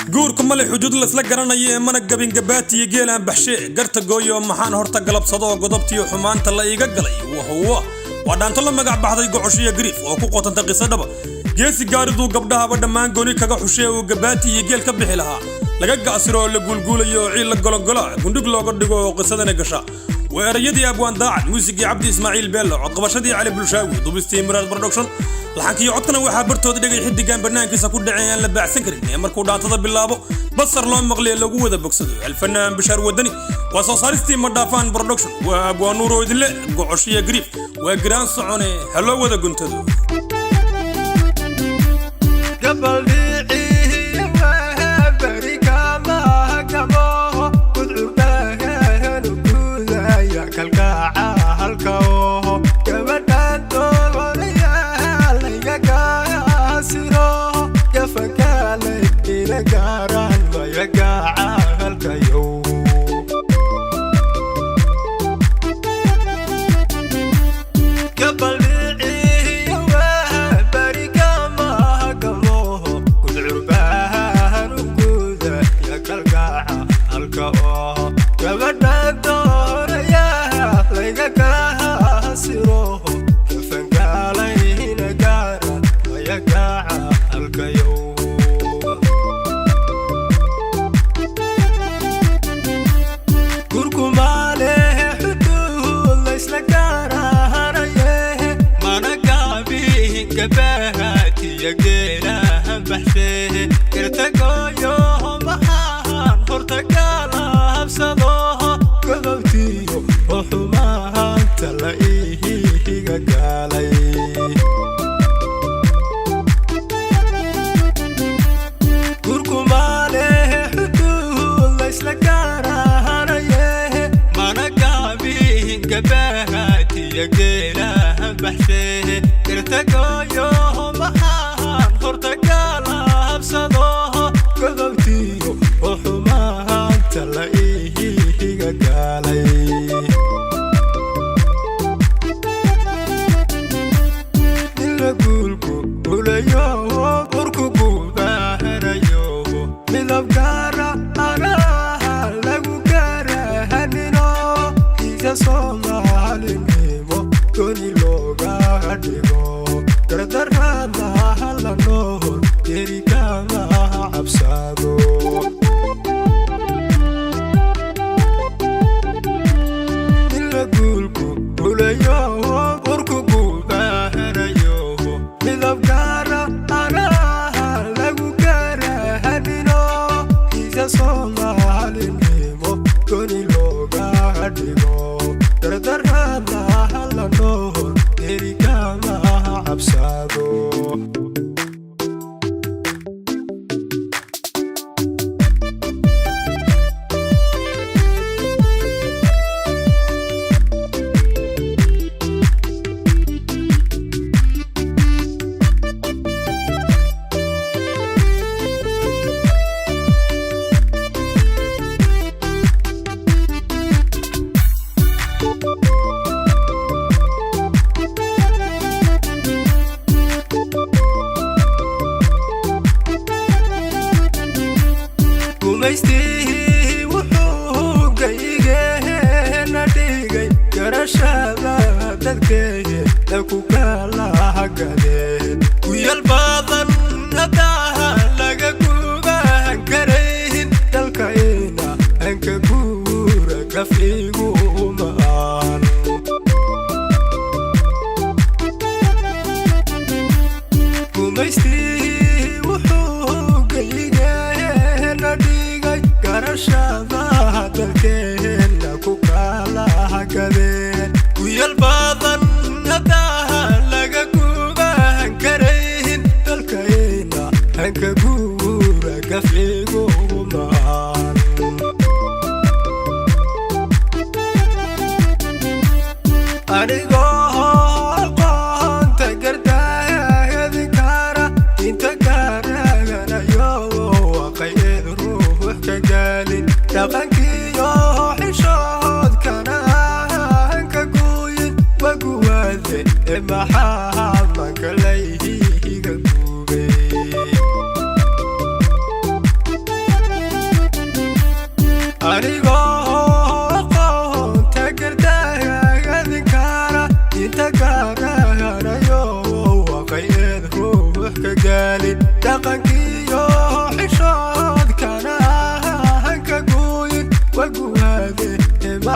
guurku male xuduud la isla garanayay mana gabin gabaati geelan baxshay garta gooyo maxaan horta galabsado godobtiyo xumaanta la iga galay wadhaanto la magac baxday gocoshiya griif oo ku qotanta qisadaba geesi gaaridu gabdhaha dhamaan gooni kaga xushay oo gabaati geel ka bixi lahaa laga gaasiro la gulgulayo ciil la golongola gundhig looga dhigo qisadana gasha weerayadii abwaan daacad muusigii cabdi ismaaciil beelo codqabashadii cali bulshaawi dubistii miraad production laxankii codkana waxaa bartooda dhigay xidigan barnaamijkiisa ku dhacay aan la baacsan karin markuu dhaantada bilaabo basar loo maqlay lagu wada bogsado alfanaan bishaar wadani waa soo saaristii madhaafaan production waa abwaan nuuro idile gocoshiya griif waa giraan socone halo wada guntado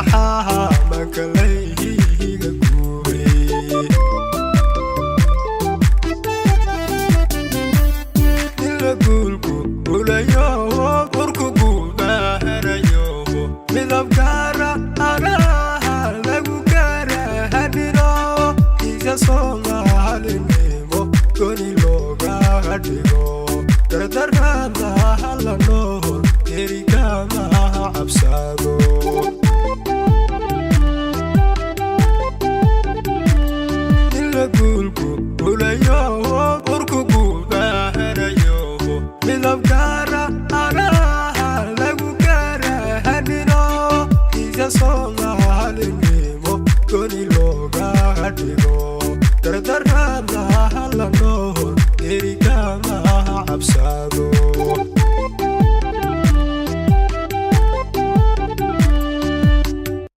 maxaa makalayhiga guuray ila guulku ulayo urku guubahanayo midab gaara anaha lagu garahadhino isa soomaalinimo goni looga dhigo dardarada hala nool erigama cabsado ila guulku ulayo urku guubahanayo midab gaara anaha lagu garahadhino isa soomaalinimo goni looga dhigo dardarada hala nool erigama cabsado